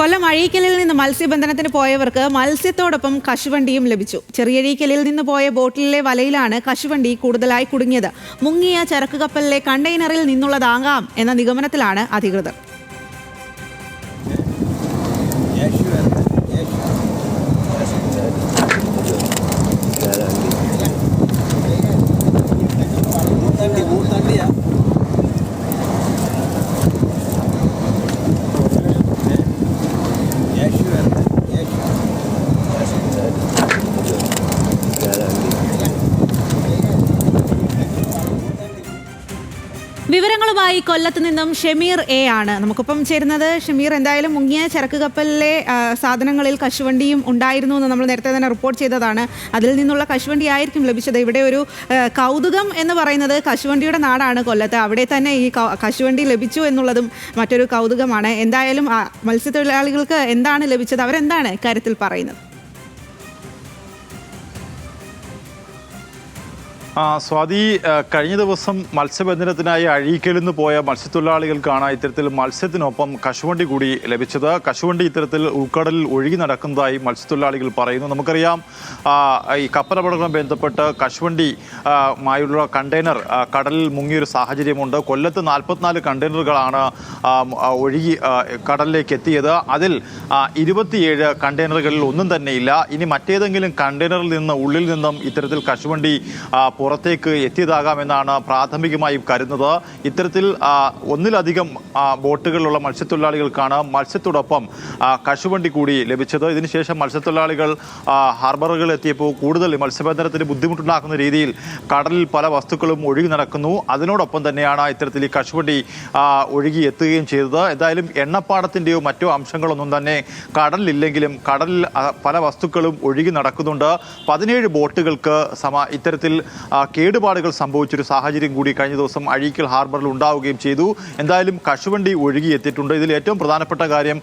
കൊല്ലം അഴീക്കലിൽ നിന്ന് മത്സ്യബന്ധനത്തിന് പോയവർക്ക് മത്സ്യത്തോടൊപ്പം കശുവണ്ടിയും ലഭിച്ചു. ചെറിയഴീക്കലിൽ നിന്ന് പോയ ബോട്ടിലെ വലയിലാണ് കശുവണ്ടി കൂടുതലായി കുടുങ്ങിയത്. മുങ്ങിയ ചരക്ക് കപ്പലിലെ കണ്ടെയ്നറിൽ നിന്നുള്ളതാകാം എന്ന നിഗമനത്തിലാണ് അധികൃതർ. വിവരങ്ങളുമായി കൊല്ലത്ത് നിന്നും ഷമീർ എ ആണ് നമുക്കൊപ്പം ചേരുന്നത്. ഷമീർ, എന്തായാലും മുങ്ങിയ ചരക്ക് കപ്പലിലെ സാധനങ്ങളിൽ കശുവണ്ടിയും ഉണ്ടായിരുന്നു എന്ന് നമ്മൾ നേരത്തെ തന്നെ റിപ്പോർട്ട് ചെയ്തതാണ്. അതിൽ നിന്നുള്ള കശുവണ്ടി ആയിരിക്കും ലഭിച്ചത്. ഇവിടെ ഒരു കൗതുകം എന്ന് പറയുന്നത് കശുവണ്ടിയുടെ നാടാണ് കൊല്ലത്ത്. അവിടെ തന്നെ ഈ കശുവണ്ടി ലഭിച്ചു എന്നുള്ളതും മറ്റൊരു കൗതുകമാണ്. എന്തായാലും മത്സ്യത്തൊഴിലാളികൾക്ക് എന്താണ് ലഭിച്ചത്, അവരെന്താണ് ഇക്കാര്യത്തിൽ പറയുന്നത്? സ്വാതി, കഴിഞ്ഞ ദിവസം മത്സ്യബന്ധനത്തിനായി അഴീക്കലിൽ നിന്ന് പോയ മത്സ്യത്തൊഴിലാളികൾക്കാണ് ഇത്തരത്തിൽ മത്സ്യത്തിനൊപ്പം കശുവണ്ടി കൂടി ലഭിച്ചത്. കശുവണ്ടി ഇത്തരത്തിൽ ഉൾക്കടലിൽ ഒഴുകി നടക്കുന്നതായി മത്സ്യത്തൊഴിലാളികൾ പറയുന്നു. നമുക്കറിയാം, ഈ കപ്പലപകടവുമായി ബന്ധപ്പെട്ട് കശുവണ്ടി മായുള്ള കണ്ടെയ്നർ കടലിൽ മുങ്ങിയൊരു സാഹചര്യമുണ്ട്. കൊല്ലത്ത് 44 കണ്ടെയ്നറുകളാണ് ഒഴുകി കടലിലേക്ക് എത്തിയത്. അതിൽ 27 കണ്ടെയ്നറുകളിൽ ഒന്നും തന്നെയില്ല. ഇനി മറ്റേതെങ്കിലും കണ്ടെയ്നറിൽ നിന്ന് ഉള്ളിൽ നിന്നും ഇത്തരത്തിൽ കശുവണ്ടി പുറത്തേക്ക് എത്തിയതാകാമെന്നാണ് പ്രാഥമികമായി കരുതുന്നത്. ഇത്തരത്തിൽ ഒന്നിലധികം ബോട്ടുകളിലുള്ള മത്സ്യത്തൊഴിലാളികൾക്കാണ് മത്സ്യത്തോടൊപ്പം കശുവണ്ടി കൂടി ലഭിച്ചത്. ഇതിനുശേഷം മത്സ്യത്തൊഴിലാളികൾ ഹാർബറുകളിൽ എത്തിയപ്പോൾ കൂടുതൽ മത്സ്യബന്ധനത്തിന് ബുദ്ധിമുട്ടുണ്ടാക്കുന്ന രീതിയിൽ കടലിൽ പല വസ്തുക്കളും ഒഴുകി നടക്കുന്നു. അതിനോടൊപ്പം തന്നെയാണ് ഇത്തരത്തിൽ ഈ കശുവണ്ടി ഒഴുകി എത്തുകയും ചെയ്തത്. എന്തായാലും എണ്ണപ്പാടത്തിൻ്റെയോ മറ്റോ അംശങ്ങളൊന്നും തന്നെ കടലിലില്ലെങ്കിലും കടലിൽ പല വസ്തുക്കളും ഒഴുകി നടക്കുന്നുണ്ട്. 17 ബോട്ടുകൾക്ക് ഇത്തരത്തിൽ കേടുപാടുകൾ സംഭവിച്ചൊരു സാഹചര്യം കൂടി കഴിഞ്ഞ ദിവസം അഴീക്കൽ ഹാർബറിൽ ഉണ്ടാവുകയും ചെയ്തു. എന്തായാലും കശുവണ്ടി ഒഴുകി എത്തിയിട്ടുണ്ട്. ഇതിൽ ഏറ്റവും പ്രധാനപ്പെട്ട കാര്യം,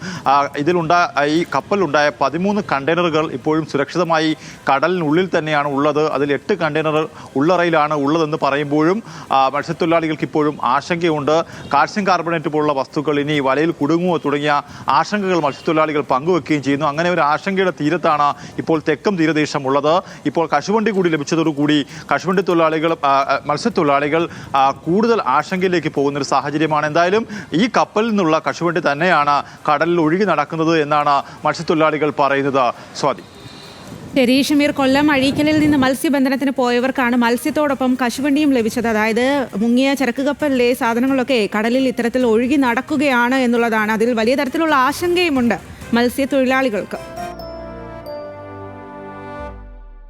ഈ കപ്പലിലുണ്ടായ 13 കണ്ടെയ്നറുകൾ ഇപ്പോഴും സുരക്ഷിതമായി കടലിനുള്ളിൽ തന്നെയാണ് ഉള്ളത്. അതിൽ 8 കണ്ടെയ്നർ ഉള്ളറയിലാണ് ഉള്ളതെന്ന് പറയുമ്പോഴും മത്സ്യത്തൊഴിലാളികൾക്ക് ഇപ്പോഴും ആശങ്കയുണ്ട്. കാൽസ്യം കാർബണേറ്റ് പോലുള്ള വസ്തുക്കൾ ഇനി വലയിൽ കുടുങ്ങുമോ തുടങ്ങിയ ആശങ്കകൾ മത്സ്യത്തൊഴിലാളികൾ പങ്കുവെക്കുകയും ചെയ്യുന്നു. അങ്ങനെ ഒരു ആശങ്കയുടെ തീരത്താണ് ഇപ്പോൾ തെക്കും തീരദേശം ഉള്ളത്. ഇപ്പോൾ കശുവണ്ടി കൂടി ലഭിച്ചതോടുകൂടി മത്സ്യത്തൊഴിലാളികൾ കൂടുതൽ ആശങ്കയിലേക്ക് പോകുന്നൊരു സാഹചര്യമാണ്. എന്തായാലും ഈ കപ്പലിൽ നിന്നുള്ള കശുവണ്ടി തന്നെയാണ് കടലിൽ ഒഴുകി നടക്കുന്നത് എന്നാണ് മത്സ്യത്തൊഴിലാളികൾ പറയുന്നത്. സ്വാതി. ശരി ഷമീർ, കൊല്ലം അഴീക്കലിൽ നിന്ന് മത്സ്യബന്ധനത്തിന് പോയവർക്കാണ് മത്സ്യത്തോടൊപ്പം കശുവണ്ടിയും ലഭിച്ചത്. അതായത് മുങ്ങിയ ചരക്ക് കപ്പലിലെ സാധനങ്ങളൊക്കെ കടലിൽ ഇത്തരത്തിൽ ഒഴുകി നടക്കുകയാണ് എന്നുള്ളതാണ്. അതിൽ വലിയ തരത്തിലുള്ള ആശങ്കയുമുണ്ട് മത്സ്യത്തൊഴിലാളികൾക്ക്.